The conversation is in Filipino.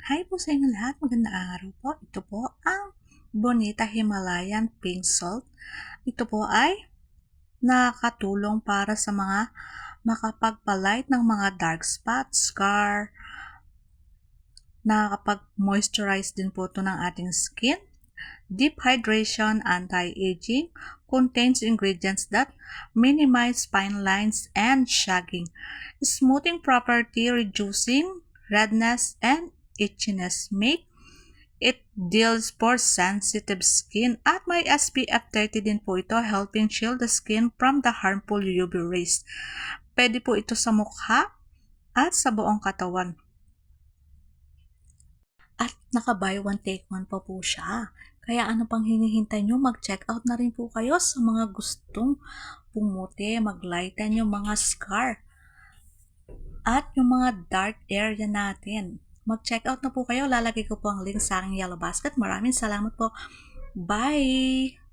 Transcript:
Hi po sa inyo lahat, magandang araw po. Ito po ang Bonita Himalayan Pink Salt. Ito po ay nakakatulong para sa mga makapagpalight ng mga dark spots, scar, nakakapag-moisturize din po ito ng ating skin. Deep hydration, anti-aging, contains ingredients that minimize fine lines and sagging. Smoothing property, reducing redness and itchiness, make it deals for sensitive skin at may SPF 30 din po ito, helping shield the skin from the harmful UV rays. Pwede po ito sa mukha at sa buong katawan. At naka-buy one take one pa po siya. Kaya ano pang hinihintay nyo? Mag-check out na rin po kayo sa mga gustong pumuti, mag-lighten yung mga scar at yung mga dark area natin. Mag-check out na po kayo. Lalagay ko po ang link sa aking yellow basket. Maraming salamat po. Bye!